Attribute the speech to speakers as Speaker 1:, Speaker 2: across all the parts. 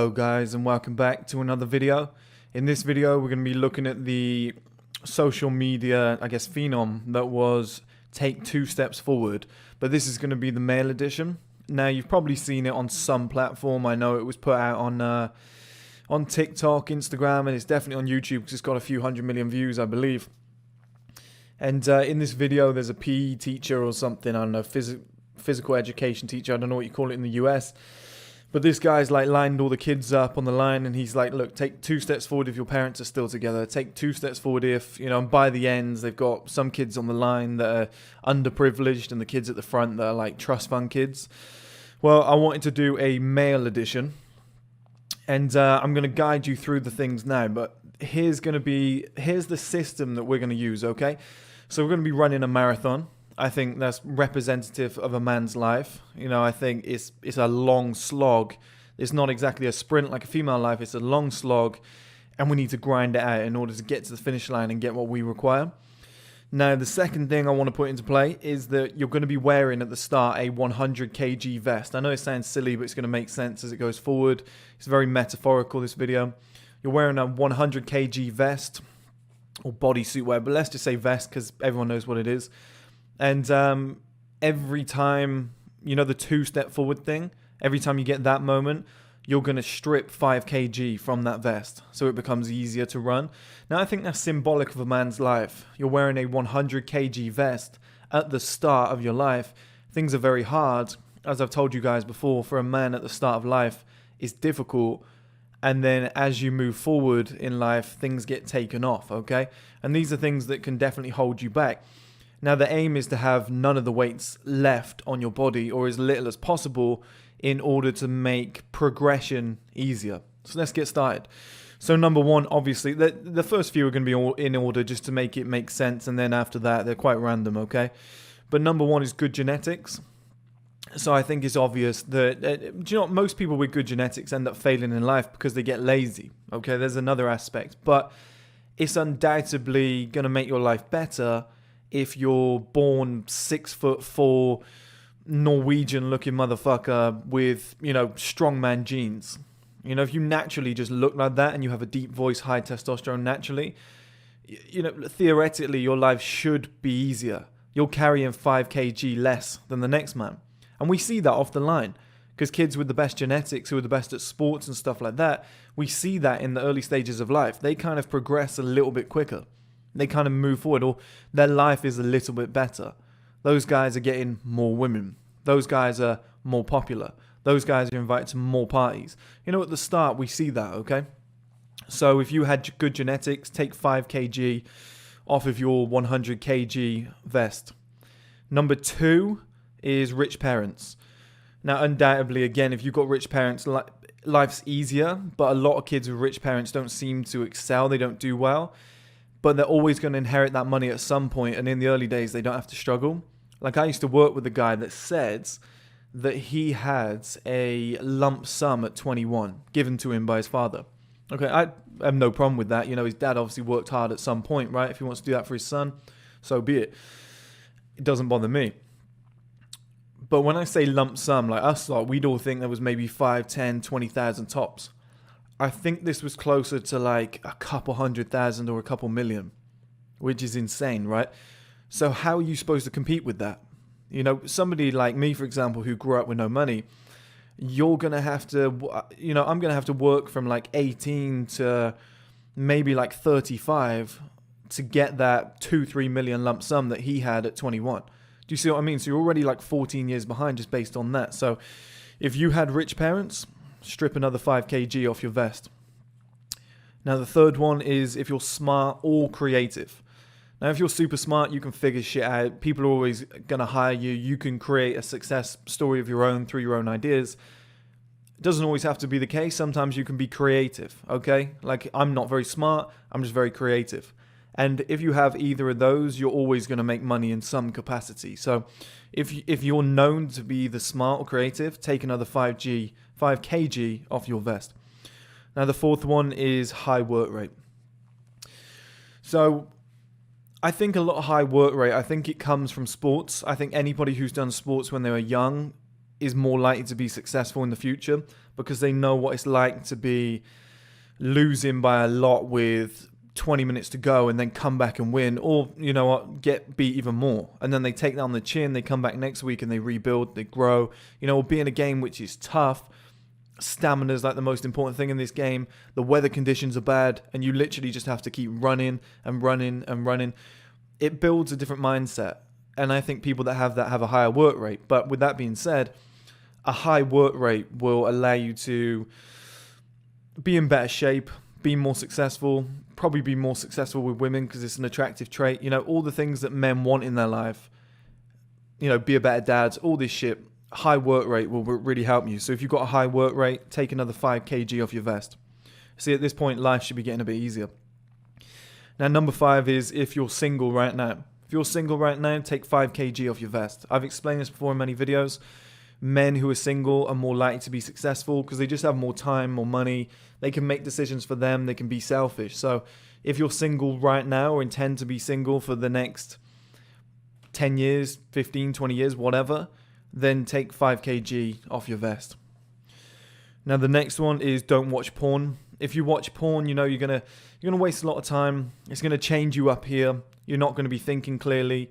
Speaker 1: Hello guys, and welcome back to another video. In this video we're going to be looking at the social media, phenom that was Take 2 Steps Forward, but this is going to be the male edition. Now you've probably seen it on some platform. I know it was put out on TikTok, Instagram, and it's definitely on YouTube because it's got a few 100 million views, I believe. And in this video there's a PE teacher or something, I don't know, physical education teacher, I don't know what you call it in the US. But this guy's like lined all the kids up on the line, and he's like, look, take 2 steps forward if your parents are still together. Take 2 steps forward if, and by the ends, they've got some kids on the line that are underprivileged and the kids at the front that are like trust fund kids. Well, I wanted to do a male edition, and I'm going to guide you through the things now, but here's the system that we're going to use, okay? So we're going to be running a marathon. I think that's representative of a man's life. I think it's a long slog. It's not exactly a sprint like a female life. It's a long slog, and we need to grind it out in order to get to the finish line and get what we require. Now, the second thing I want to put into play is that you're going to be wearing at the start a 100 kg vest. I know it sounds silly, but it's going to make sense as it goes forward. It's very metaphorical, this video. You're wearing a 100 kg vest or bodysuit wear, but let's just say vest because everyone knows what it is. And every time, the 2 step forward thing, every time you get that moment, you're going to strip 5 kg from that vest so it becomes easier to run. Now, I think that's symbolic of a man's life. You're wearing a 100 kg vest at the start of your life. Things are very hard. As I've told you guys before, for a man at the start of life, it's difficult. And then as you move forward in life, things get taken off, okay? And these are things that can definitely hold you back. Now, the aim is to have none of the weights left on your body, or as little as possible, in order to make progression easier. So let's get started. So number one, obviously, the first few are going to be all in order just to make it make sense, and then after that, they're quite random, okay? But number one is good genetics. So I think it's obvious that, most people with good genetics end up failing in life because they get lazy, okay? There's another aspect, but it's undoubtedly going to make your life better if you're born 6'4", Norwegian-looking motherfucker with, strongman genes. If you naturally just look like that and you have a deep voice, high testosterone naturally, theoretically your life should be easier. You're carrying 5 kg less than the next man. And we see that off the line. Because kids with the best genetics, who are the best at sports and stuff like that, we see that in the early stages of life. They kind of progress a little bit quicker. They kind of move forward, or their life is a little bit better. Those guys are getting more women. Those guys are more popular. Those guys are invited to more parties. At the start, we see that, okay? So if you had good genetics, take 5 kg off of your 100 kg vest. Number 2 is rich parents. Now, undoubtedly, again, if you've got rich parents, life's easier, but a lot of kids with rich parents don't seem to excel. They don't do well. But they're always going to inherit that money at some point, and in the early days, they don't have to struggle. Like, I used to work with a guy that said that he had a lump sum at 21 given to him by his father. Okay, I have no problem with that. His dad obviously worked hard at some point, right? If he wants to do that for his son, so be it. It doesn't bother me. But when I say lump sum, like us lot, we'd all think there was maybe 5, 10, 20,000 tops. I think this was closer to like a couple 100,000 or a couple million, which is insane, right? So how are you supposed to compete with that? Somebody like me, for example, who grew up with no money, you're going to have to, I'm going to have to work from like 18 to maybe like 35 to get that 2-3 million lump sum that he had at 21. Do you see what I mean? So you're already like 14 years behind just based on that. So if you had rich parents, strip another 5 kg off your vest. Now, the third one is if you're smart or creative. Now, if you're super smart, you can figure shit out. People are always going to hire you. You can create a success story of your own through your own ideas. It doesn't always have to be the case. Sometimes you can be creative, okay? Like, I'm not very smart. I'm just very creative. And if you have either of those, you're always going to make money in some capacity. So if you're known to be the smart or creative, take another 5 kg off your vest. Now, the fourth one is high work rate. So I think a lot of high work rate, I think it comes from sports. I think anybody who's done sports when they were young is more likely to be successful in the future because they know what it's like to be losing by a lot with 20 minutes to go and then come back and win, or you know what, get beat even more, and then they take that on the chin, they come back next week and they rebuild, they grow, or be in a game which is tough. Stamina is like the most important thing in this game. The weather conditions are bad and you literally just have to keep running and running and running. It builds a different mindset, and I think people that have that have a higher work rate. But with that being said, a high work rate will allow you to be in better shape, be more successful, probably be more successful with women because it's an attractive trait. All the things that men want in their life, be a better dad, all this shit. High work rate will really help you. So if you've got a high work rate, take another 5 kg off your vest. See, at this point, life should be getting a bit easier. Now, number 5 is if you're single right now. If you're single right now, take 5 kg off your vest. I've explained this before in many videos. Men who are single are more likely to be successful because they just have more time, more money. They can make decisions for them. They can be selfish. So if you're single right now or intend to be single for the next 10 years, 15, 20 years, whatever, then take 5 kg off your vest. Now the next one is don't watch porn. If you watch porn, you're gonna waste a lot of time. It's gonna change you up here. You're not gonna be thinking clearly.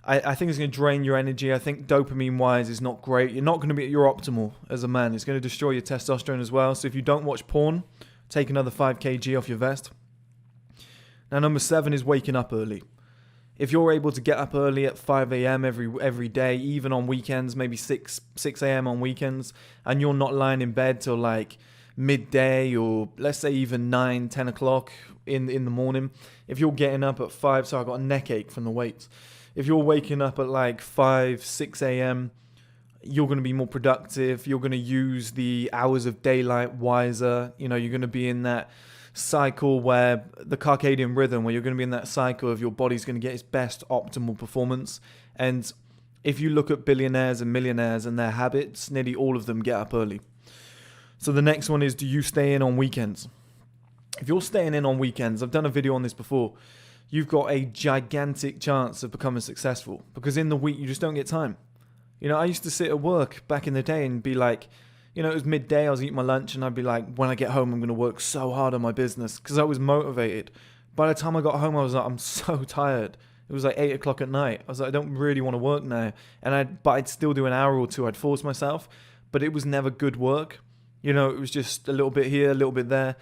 Speaker 1: I think it's gonna drain your energy. I think dopamine wise is not great. You're not gonna be at your optimal as a man. It's gonna destroy your testosterone as well. So if you don't watch porn, take another 5 kg off your vest. Now number 7 is waking up early. If you're able to get up early at 5 a.m. every day, even on weekends, maybe 6 a.m. on weekends, and you're not lying in bed till like midday or let's say even 9, 10 o'clock in the morning. If you're getting up at 5, so I got a neck ache from the weights. If you're waking up at like 5, 6 a.m., you're going to be more productive. You're going to use the hours of daylight wiser. You're going to be in that cycle where the circadian rhythm, where you're going to be in that cycle of your body's going to get its best optimal performance. And if you look at billionaires and millionaires and their habits, nearly all of them get up early. So the next one is, do you stay in on weekends? If you're staying in on weekends, I've done a video on this before, you've got a gigantic chance of becoming successful because in the week you just don't get time. I used to sit at work back in the day and be like, it was midday, I was eating my lunch and I'd be like, when I get home, I'm going to work so hard on my business because I was motivated. By the time I got home, I was like, I'm so tired. It was like 8 o'clock at night. I was like, I don't really want to work now. But I'd still do an hour or two. I'd force myself, but it was never good work. It was just a little bit here, a little bit there.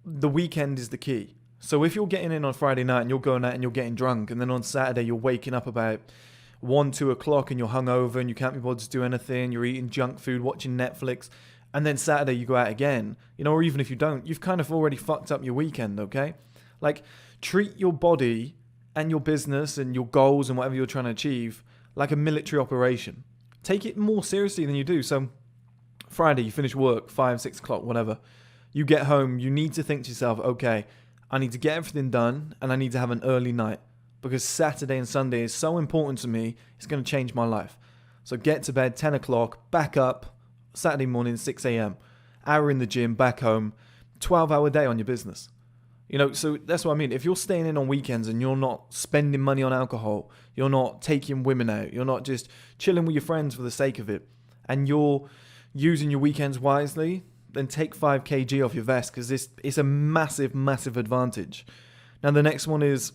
Speaker 1: The weekend is the key. So if you're getting in on Friday night and you're going out and you're getting drunk, and then on Saturday you're waking up about 1, 2 o'clock and you're hungover and you can't be bothered to do anything, you're eating junk food, watching Netflix, and then Saturday you go out again, or even if you don't, you've kind of already fucked up your weekend, okay? Like, treat your body and your business and your goals and whatever you're trying to achieve like a military operation. Take it more seriously than you do. So Friday, you finish work, 5, 6 o'clock, whatever. You get home, you need to think to yourself, okay, I need to get everything done and I need to have an early night because Saturday and Sunday is so important to me, it's going to change my life. So get to bed, 10 o'clock, back up, Saturday morning, 6 a.m., hour in the gym, back home, 12-hour day on your business. So that's what I mean. If you're staying in on weekends and you're not spending money on alcohol, you're not taking women out, you're not just chilling with your friends for the sake of it, and you're using your weekends wisely, then take 5 kg off your vest because it's a massive, massive advantage. Now, the next one is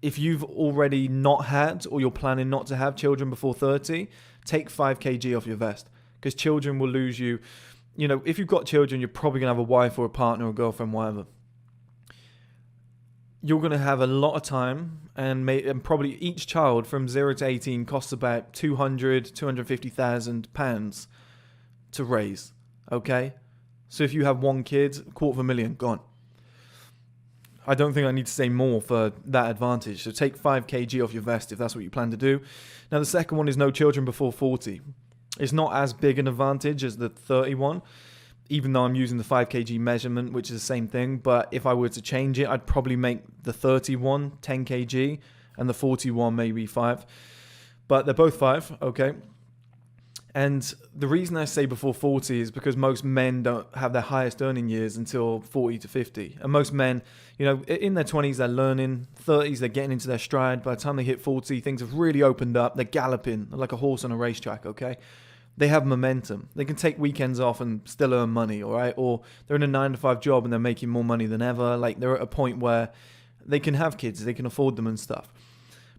Speaker 1: if you've already not had or you're planning not to have children before 30, take 5 kg off your vest because children will lose you. If you've got children, you're probably going to have a wife or a partner or a girlfriend, whatever. You're going to have a lot of time and probably each child from 0 to 18 costs about £250,000 to raise, okay? So if you have one kid, $250,000 gone. I don't think I need to say more for that advantage. So take 5 kg off your vest if that's what you plan to do. Now the second one is no children before 40. It's not as big an advantage as the 31, even though I'm using the 5 kg measurement, which is the same thing. But if I were to change it, I'd probably make the 31 10 kg and the 41 maybe 5. But they're both 5, okay? And the reason I say before 40 is because most men don't have their highest earning years until 40 to 50. And most men, in their 20s, they're learning, 30s, they're getting into their stride. By the time they hit 40, things have really opened up. They're galloping like a horse on a racetrack, okay? They have momentum. They can take weekends off and still earn money, all right? Or they're in a 9-to-5 job and they're making more money than ever. Like, they're at a point where they can have kids, they can afford them and stuff.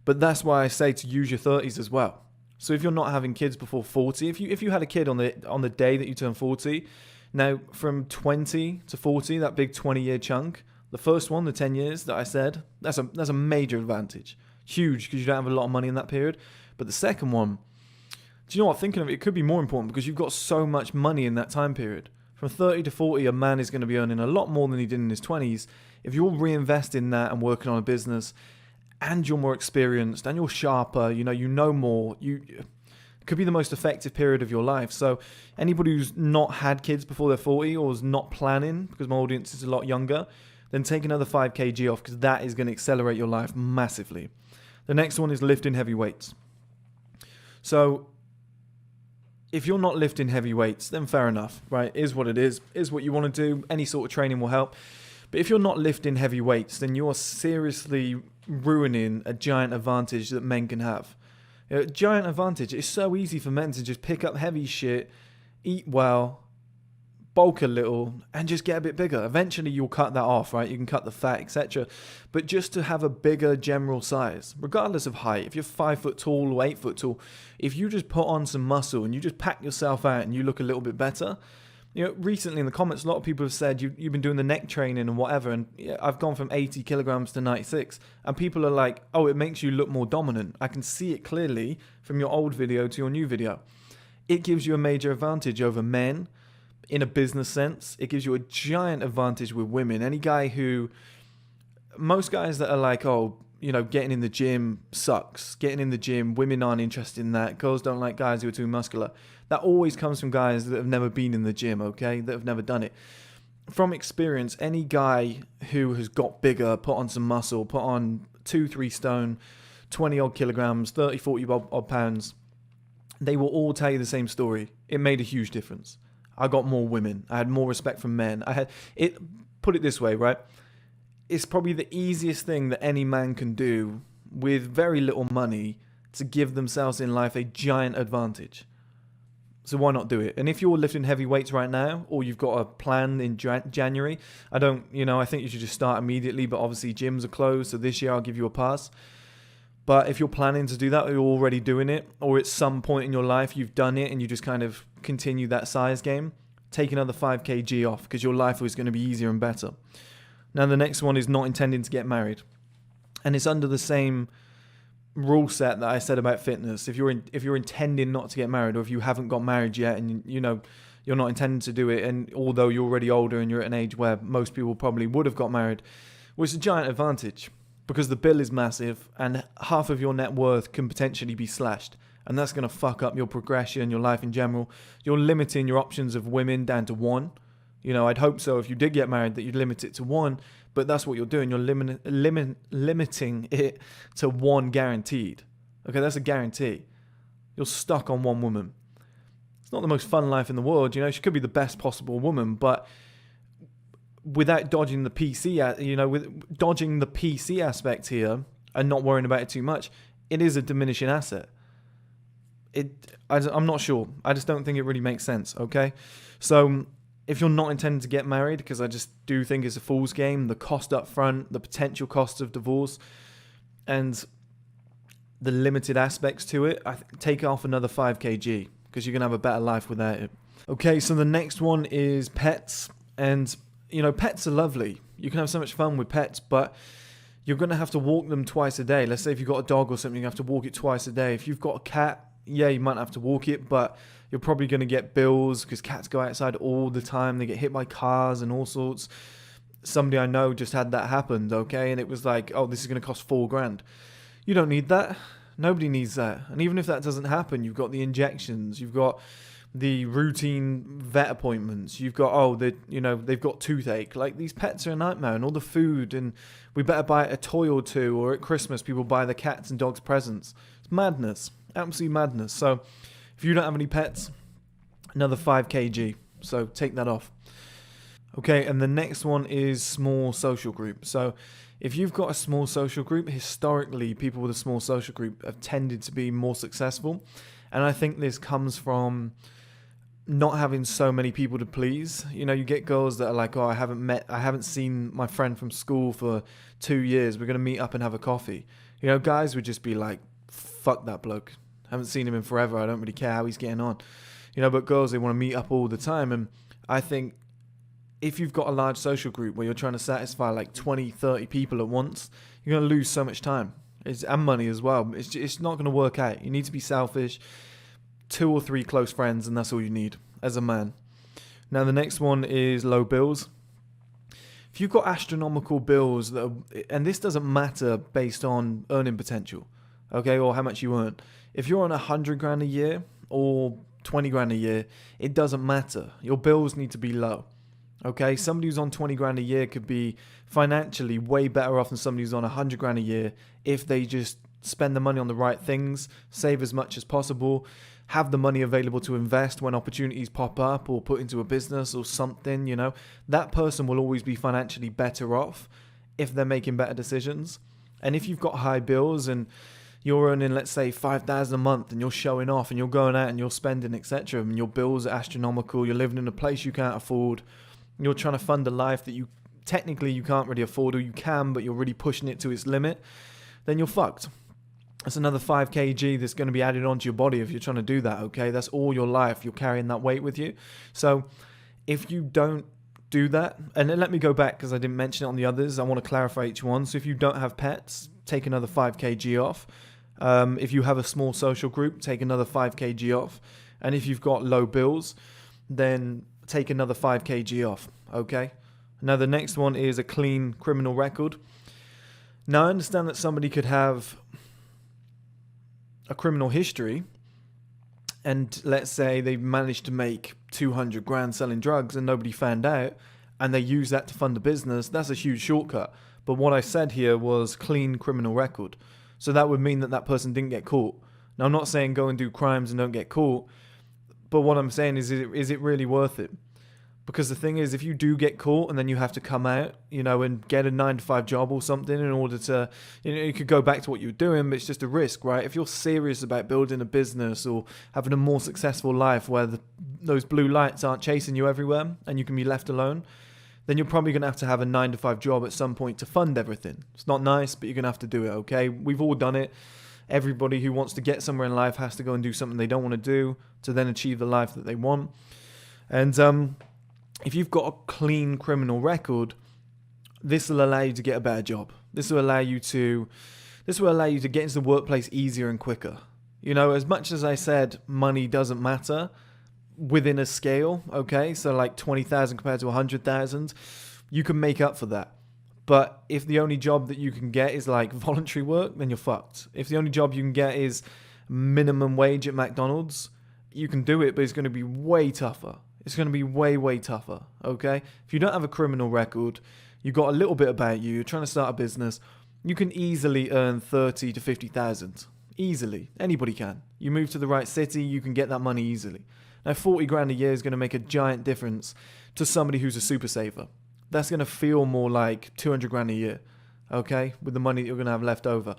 Speaker 1: But that's why I say to use your 30s as well. So if you're not having kids before 40, if you had a kid on the day that you turn 40, now from 20 to 40, that big 20-year chunk, the first one, the 10 years that I said, that's a major advantage. Huge, because you don't have a lot of money in that period. But the second one, do you know what? Thinking of it, it could be more important because you've got so much money in that time period. From 30 to 40, a man is going to be earning a lot more than he did in his 20s. If you're reinvesting that and working on a business, and you're more experienced, and you're sharper, you know more, it could be the most effective period of your life. So anybody who's not had kids before they're 40 or is not planning, because my audience is a lot younger, then take another 5 kg off, because that is going to accelerate your life massively. The next one is lifting heavy weights. So if you're not lifting heavy weights, then fair enough, right? Is what it is what you want to do. Any sort of training will help. But if you're not lifting heavy weights, then you are seriously ruining a giant advantage that men can have. Giant advantage. It's so easy for men to just pick up heavy shit, eat well, bulk a little, and just get a bit bigger. Eventually you'll cut that off, right? You can cut the fat, etc. But just to have a bigger general size, regardless of height, if you're 5 foot tall or 8 foot tall, if you just put on some muscle and you just pack yourself out and you look a little bit better. Recently in the comments, a lot of people have said you've been doing the neck training and whatever, and I've gone from 80 kilograms to 96, and people are like, oh, it makes you look more dominant. I can see it clearly from your old video to your new video. It gives you a major advantage over men in a business sense. It gives you a giant advantage with women. Most guys that are like, oh, getting in the gym sucks. Getting in the gym, women aren't interested in that. Girls don't like guys who are too muscular. That always comes from guys that have never been in the gym, okay? That have never done it. From experience, any guy who has got bigger, put on some muscle, put on 2-3 stone, 20 odd kilograms, 30, 40 odd pounds, they will all tell you the same story. It made a huge difference. I got more women. I had more respect from men. Put it this way, right? It's probably the easiest thing that any man can do with very little money to give themselves in life a giant advantage. So why not do it? And if you're lifting heavy weights right now, or you've got a plan in January, I think you should just start immediately, but obviously gyms are closed, so this year I'll give you a pass. But if you're planning to do that, or you're already doing it, or at some point in your life you've done it and you just kind of continue that size game, take another 5 kg off, because your life is going to be easier and better. Now the next one is not intending to get married. And it's under the same rule set that I said about fitness. If you're intending not to get married, or if you haven't got married yet and you're not intending to do it, and although you're already older and you're at an age where most people probably would have got married, well, it's a giant advantage, because the bill is massive and half of your net worth can potentially be slashed, and that's going to fuck up your progression, your life in general. You're limiting your options of women down to one. I'd hope so if you did get married that you'd limit it to one, but that's what you're doing. You're limiting it to one guaranteed. Okay, that's a guarantee. You're stuck on one woman. It's not the most fun life in the world. She could be the best possible woman, but without dodging the PC, with dodging the PC aspect here and not worrying about it too much, it is a diminishing asset. I'm not sure. I just don't think it really makes sense, okay? So if you're not intending to get married, because I just do think it's a fool's game, the cost up front, the potential cost of divorce, and the limited aspects to it, take off another 5 kg, because you're going to have a better life without it. Okay, so the next one is pets. And, pets are lovely. You can have so much fun with pets, but you're going to have to walk them twice a day. Let's say if you've got a dog or something, you have to walk it twice a day. If you've got a cat, yeah, you might have to walk it, but you're probably going to get bills, because cats go outside all the time. They get hit by cars and all sorts. Somebody I know just had that happen, okay? And it was like, oh, this is going to cost $4,000. You don't need that. Nobody needs that. And even if that doesn't happen, you've got the injections. You've got the routine vet appointments. You've got, they've got toothache. Like, these pets are a nightmare, and all the food. And we better buy a toy or two. Or at Christmas, people buy the cats and dogs presents. It's madness. Absolute madness. So if you don't have any pets, another 5 kg. So take that off. Okay, and the next one is small social group. So if you've got a small social group, historically, people with a small social group have tended to be more successful. And I think this comes from not having so many people to please. You know, you get girls that are like, oh, I haven't seen my friend from school for 2 years. We're going to meet up and have a coffee. You know, guys would just be like, fuck that bloke. Haven't seen him in forever. I don't really care how he's getting on. You know, but girls, they want to meet up all the time. And I think if you've got a large social group where you're trying to satisfy like 20, 30 people at once, you're going to lose so much time and money as well. It's not going to work out. You need to be selfish. 2 or 3 close friends, and that's all you need as a man. Now, the next one is low bills. If you've got astronomical bills, and this doesn't matter based on earning potential, okay, or how much you earn. If you're on 100 grand a year or 20 grand a year, it doesn't matter. Your bills need to be low. Okay, somebody who's on 20 grand a year could be financially way better off than somebody who's on 100 grand a year if they just spend the money on the right things, save as much as possible, have the money available to invest when opportunities pop up or put into a business or something, you know. That person will always be financially better off if they're making better decisions. And if you've got high bills and you're earning, let's say, 5,000 a month and you're showing off and you're going out and you're spending, etc., and your bills are astronomical, you're living in a place you can't afford, you're trying to fund a life that you can't really afford, or you can, but you're really pushing it to its limit, then you're fucked. That's another 5 kg that's going to be added onto your body if you're trying to do that, okay? That's all your life. You're carrying that weight with you. So if you don't do that, and then let me go back because I didn't mention it on the others. I want to clarify each one. So if you don't have pets, take another 5 kg off. If you have a small social group, take another 5 kg off. And if you've got low bills, then take another 5 kg off, okay? Now the next one is a clean criminal record. Now I understand that somebody could have a criminal history and let's say they've managed to make 200 grand selling drugs and nobody found out and they use that to fund a business. That's a huge shortcut. But what I said here was clean criminal record. So that would mean that that person didn't get caught. Now I'm not saying go and do crimes and don't get caught, but what I'm saying is it really worth it? Because the thing is, if you do get caught and then you have to come out, you know, and get a 9-to-5 job or something in order to, you know, you could go back to what you were doing, but it's just a risk, right? If you're serious about building a business or having a more successful life where those blue lights aren't chasing you everywhere and you can be left alone, then you're probably going to have a 9-to-5 job at some point to fund everything. It's not nice, but you're going to have to do it, okay? We've all done it. Everybody who wants to get somewhere in life has to go and do something they don't want to do to then achieve the life that they want. And if you've got a clean criminal record, this will allow you to get a better job. This will allow you to get into the workplace easier and quicker. You know, as much as I said money doesn't matter within a scale, okay? So like 20,000 compared to 100,000, you can make up for that. But if the only job that you can get is like voluntary work, then you're fucked. If the only job you can get is minimum wage at McDonald's, you can do it, but it's going to be way tougher. It's going to be way, way tougher, okay? If you don't have a criminal record, you've got a little bit about you, you're trying to start a business, you can easily earn 30 to 50,000. Easily. Anybody can. You move to the right city, you can get that money easily. Now, 40 grand a year is going to make a giant difference to somebody who's a super saver. That's going to feel more like 200 grand a year, okay? With the money that you're going to have left over.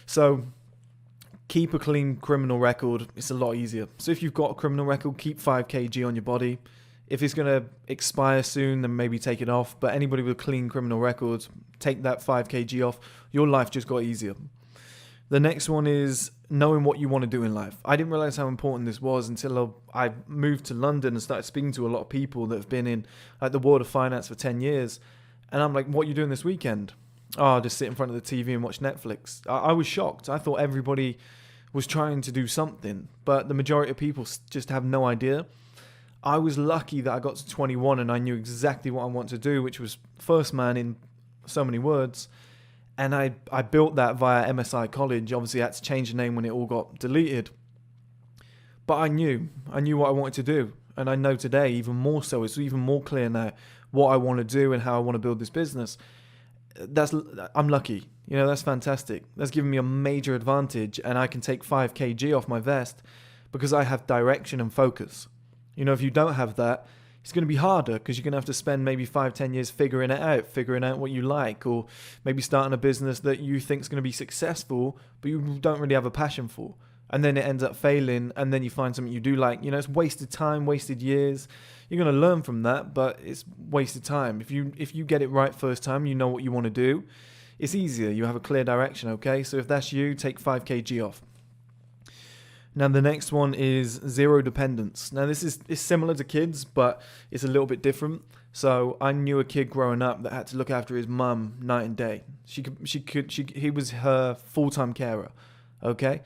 Speaker 1: So keep a clean criminal record. It's a lot easier. So if you've got a criminal record, keep 5 kg on your body. If it's going to expire soon, then maybe take it off. But anybody with a clean criminal record, take that 5 kg off. Your life just got easier. The next one is knowing what you want to do in life. I didn't realize how important this was until I moved to London and started speaking to a lot of people that have been in like the world of finance for 10 years. And I'm like, what are you doing this weekend? Oh, I'll just sit in front of the TV and watch Netflix. I was shocked. I thought everybody was trying to do something, but the majority of people just have no idea. I was lucky that I got to 21 and I knew exactly what I want to do, which was first man in so many words. And I built that via MSI College. Obviously, I had to change the name when it all got deleted. But I knew what I wanted to do. And I know today, even more so, it's even more clear now what I want to do and how I want to build this business. I'm lucky. You know, that's fantastic. That's given me a major advantage. And I can take 5 kg off my vest because I have direction and focus. You know, if you don't have that, it's going to be harder because you're going to have to spend maybe 5-10 years figuring out what you like, or maybe starting a business that you think is going to be successful, but you don't really have a passion for. and then it ends up failing, and then you find something you do like. You know, it's wasted time, wasted years. You're going to learn from that, but it's wasted time. If you get it right first time, you know what you want to do, it's easier. You have a clear direction, okay? So if that's you, take 5 kg off. Now the next one is zero dependence. Now this is similar to kids, but it's a little bit different. So I knew a kid growing up that had to look after his mum night and day. He was her full-time carer, okay?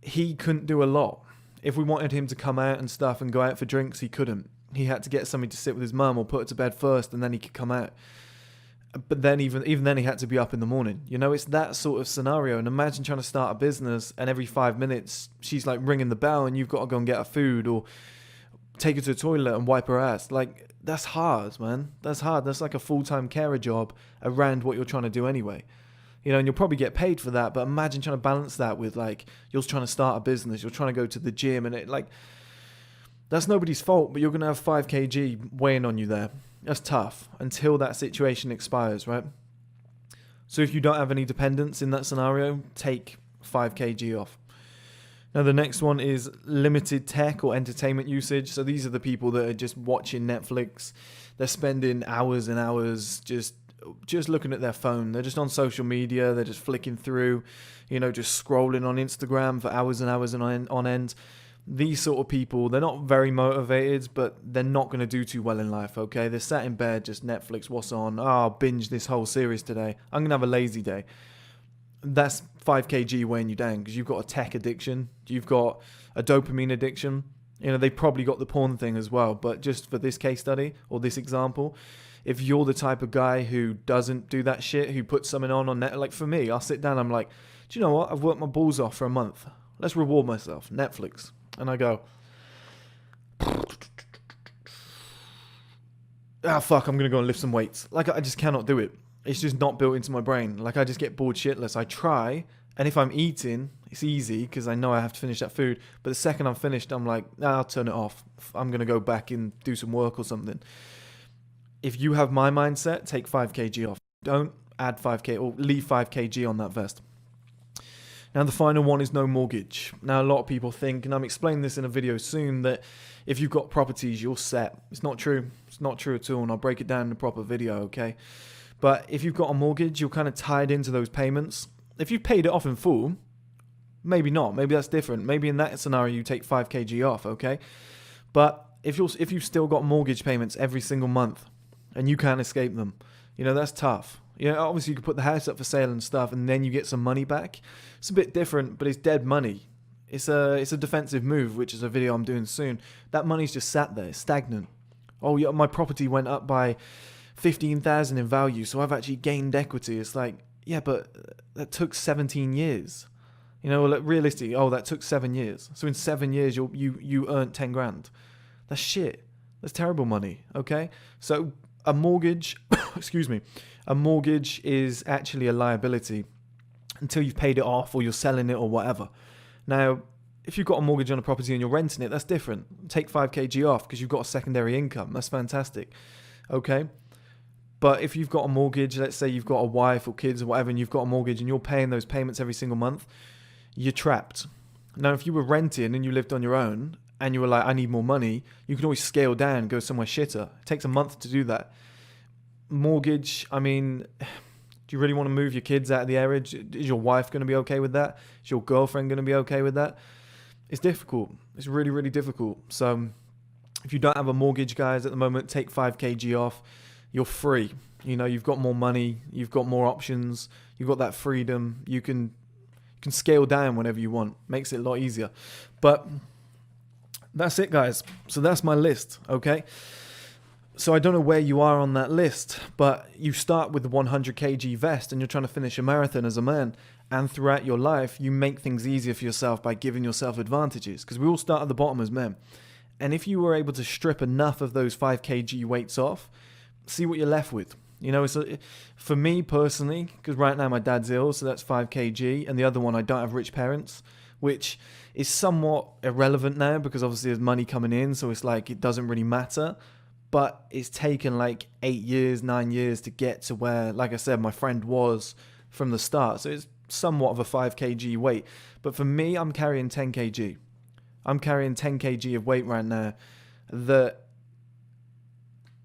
Speaker 1: He couldn't do a lot. If we wanted him to come out and stuff and go out for drinks, he couldn't. He had to get somebody to sit with his mum or put her to bed first, and then he could come out. But then even then he had to be up in the morning. You know, it's that sort of scenario. And imagine trying to start a business and every 5 minutes she's like ringing the bell and you've got to go and get her food or take her to the toilet and wipe her ass. Like, that's hard, man. That's hard. That's like a full-time carer job around what you're trying to do anyway. You know, and you'll probably get paid for that, but imagine trying to balance that with, like, you're trying to start a business, you're trying to go to the gym, and it, like, that's nobody's fault, but you're going to have 5 kg weighing on you there. That's tough until that situation expires, right? So if you don't have any dependence in that scenario, take 5 kg off. Now, the next one is limited tech or entertainment usage. So these are the people that are just watching Netflix. They're spending hours and hours just looking at their phone. They're just on social media. They're just flicking through, you know, just scrolling on Instagram for hours and hours on end. These sort of people, they're not very motivated, but they're not going to do too well in life, okay? They're sat in bed, just Netflix, what's on? Oh, I'll binge this whole series today. I'm going to have a lazy day. That's 5 kg weighing you down because you've got a tech addiction. You've got a dopamine addiction. You know, they've probably got the porn thing as well. But just for this case study or this example, if you're the type of guy who doesn't do that shit, who puts something on net, like for me, I'll sit down, I'm like, do you know what? I've worked my balls off for a month. Let's reward myself. Netflix. And I go, fuck, I'm going to go and lift some weights. Like, I just cannot do it. It's just not built into my brain. Like, I just get bored shitless. I try, and if I'm eating, it's easy because I know I have to finish that food. But the second I'm finished, I'm like, I'll turn it off. I'm going to go back and do some work or something. If you have my mindset, take 5 kg off. Don't add 5 or leave 5 kg on that vest. Now, the final one is no mortgage. Now, a lot of people think, and I'm explaining this in a video soon, that if you've got properties, you're set. It's not true. It's not true at all, and I'll break it down in a proper video, okay? But if you've got a mortgage, you're kind of tied into those payments. If you paid it off in full, maybe not. Maybe that's different. Maybe in that scenario, you take 5 kg off, okay? But if you've still got mortgage payments every single month and you can't escape them, you know, that's tough. You know, obviously you could put the house up for sale and stuff and then you get some money back. It's a bit different, but it's dead money. It's a defensive move, which is a video I'm doing soon. That money's just sat there, stagnant. Oh, yeah, my property went up by 15,000 in value, so I've actually gained equity. It's like, yeah, but that took 17 years. You know, like realistically, that took 7 years. So in 7 years, you earned 10 grand. That's shit. That's terrible money, okay? So a mortgage, excuse me, a mortgage is actually a liability until you've paid it off or you're selling it or whatever. Now, if you've got a mortgage on a property and you're renting it, that's different. Take 5 kg off because you've got a secondary income. That's fantastic, okay? But if you've got a mortgage, let's say you've got a wife or kids or whatever, and you've got a mortgage and you're paying those payments every single month, you're trapped. Now, if you were renting and you lived on your own and you were like, I need more money, you can always scale down and go somewhere shitter. It takes a month to do that. Mortgage, I mean, do you really want to move your kids out of the area? Is your wife going to be okay with that? Is your girlfriend going to be okay with that? It's difficult. It's really, really difficult. So if you don't have a mortgage, guys, at the moment, take 5 kg off. You're free. You know, you've got more money. You've got more options. You've got that freedom. You can scale down whenever you want. Makes it a lot easier. But that's it, guys. So that's my list, okay? So I don't know where you are on that list, but you start with the 100 kg vest and you're trying to finish a marathon as a man. And throughout your life, you make things easier for yourself by giving yourself advantages. Because we all start at the bottom as men. And if you were able to strip enough of those 5 kg weights off, see what you're left with. You know, for me personally, because right now my dad's ill, so that's 5 kg. And the other one, I don't have rich parents, which is somewhat irrelevant now because obviously there's money coming in. So it's like it doesn't really matter. But it's taken like 8 years, 9 years to get to where, like I said, my friend was from the start. So it's somewhat of a 5 kg weight. But for me, I'm carrying 10 kg. I'm carrying 10 kg of weight right now that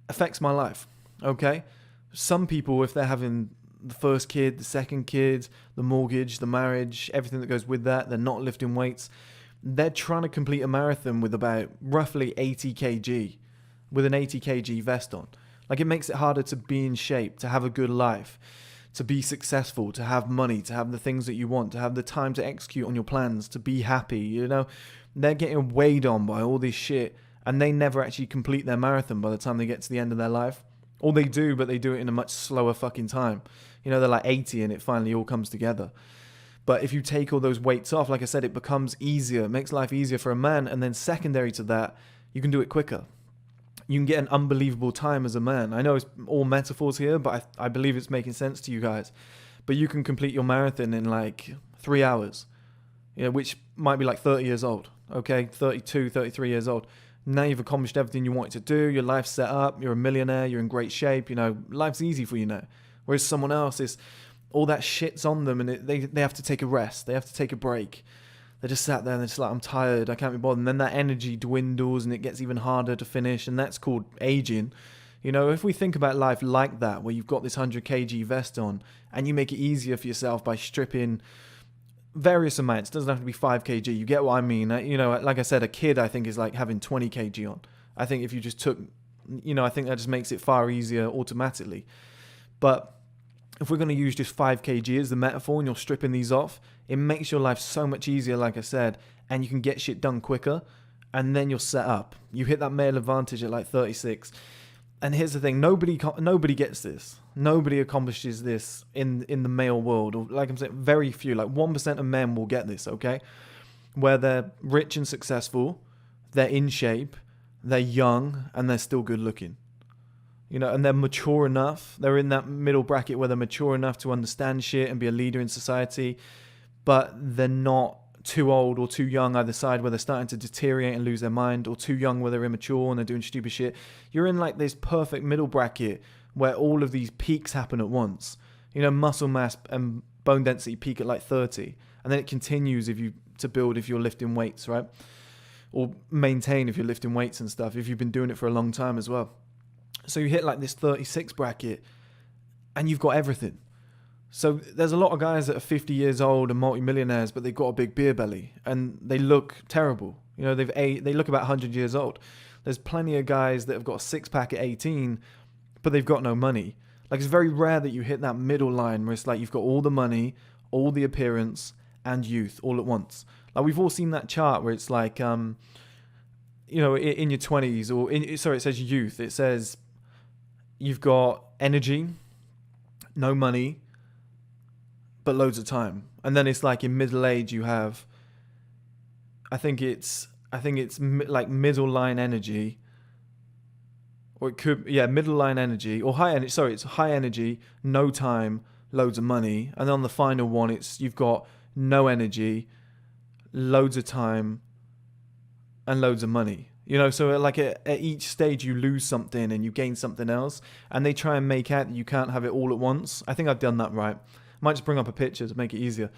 Speaker 1: affects my life, okay? Some people, if they're having the first kid, the second kid, the mortgage, the marriage, everything that goes with that, they're not lifting weights. They're trying to complete a marathon with about roughly 80 kg, with an 80 kg vest on. Like, it makes it harder to be in shape, to have a good life, to be successful, to have money, to have the things that you want, to have the time to execute on your plans, to be happy, you know? They're getting weighed on by all this shit, and they never actually complete their marathon by the time they get to the end of their life. Or they do, but they do it in a much slower fucking time. You know, they're like 80 and it finally all comes together. But if you take all those weights off, like I said, it becomes easier. It makes life easier for a man. And then secondary to that, you can do it quicker. You can get an unbelievable time as a man. I know it's all metaphors here, but I believe it's making sense to you guys. But you can complete your marathon in like 3 hours, you know, which might be like 30 years old, okay? 32, 33 years old. Now you've accomplished everything you wanted to do. Your life's set up. You're a millionaire. You're in great shape. You know, life's easy for you now. Whereas someone else is, all that shit's on them, and they have to take a rest. They have to take a break. They're just sat there and they're just like, I'm tired. I can't be bothered. And then that energy dwindles and it gets even harder to finish. And that's called aging. You know, if we think about life like that, where you've got this 100 kg vest on and you make it easier for yourself by stripping various amounts. It doesn't have to be 5 kg. You get what I mean? You know, like I said, a kid, I think, is like having 20 kg on. I think if you just took, you know, I think that just makes it far easier automatically. But if we're going to use just 5 kg as the metaphor and you're stripping these off, it makes your life so much easier, like I said, and you can get shit done quicker, and then you're set up. You hit that male advantage at like 36. And here's the thing, nobody gets this. Nobody accomplishes this in the male world. Or like I'm saying, very few, like 1% of men will get this, okay? Where they're rich and successful, they're in shape, they're young, and they're still good looking. You know, and they're mature enough. They're in that middle bracket where they're mature enough to understand shit and be a leader in society, but they're not too old or too young either side, where they're starting to deteriorate and lose their mind, or too young where they're immature and they're doing stupid shit. You're in like this perfect middle bracket where all of these peaks happen at once. You know, muscle mass and bone density peak at like 30, and then it continues if you're lifting weights, right? Or maintain if you're lifting weights and stuff, if you've been doing it for a long time as well. So you hit like this 36 bracket and you've got everything. So there's a lot of guys that are 50 years old and multimillionaires, but they've got a big beer belly and they look terrible. You know, they look about 100 years old. There's plenty of guys that have got a six-pack at 18, but they've got no money. Like, it's very rare that you hit that middle line where it's like you've got all the money, all the appearance, and youth all at once. Like, we've all seen that chart where it's like, you know, in your 20s, or it says youth. It says you've got energy, no money, but loads of time. And then it's like in middle age you have, I think it's like middle line energy, or it could, middle line energy, or high energy. Sorry, it's high energy, no time, loads of money. And then on the final one, you've got no energy, loads of time, and loads of money. You know, so like at each stage you lose something and you gain something else, and they try and make out that you can't have it all at once. I think I've done that right. Might just bring up a picture to make it easier.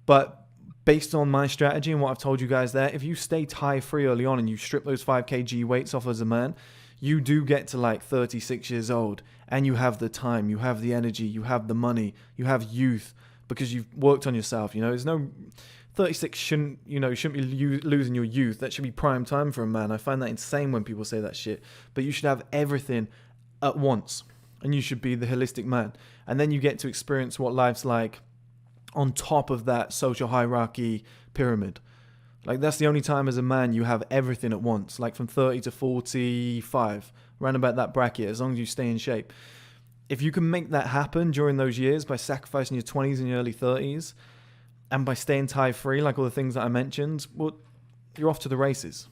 Speaker 1: But based on my strategy and what I've told you guys there, if you stay tie-free early on and you strip those 5 kg weights off as a man, you do get to like 36 years old and you have the time, you have the energy, you have the money, you have youth, because you've worked on yourself. You know, there's no 36 shouldn't be losing your youth. That should be prime time for a man. I find that insane when people say that shit. But you should have everything at once, and you should be the holistic man. And then you get to experience what life's like on top of that social hierarchy pyramid. Like, that's the only time as a man you have everything at once, like from 30 to 45, around about that bracket, as long as you stay in shape. If you can make that happen during those years by sacrificing your 20s and your early 30s, and by staying tie-free, like all the things that I mentioned, well, you're off to the races.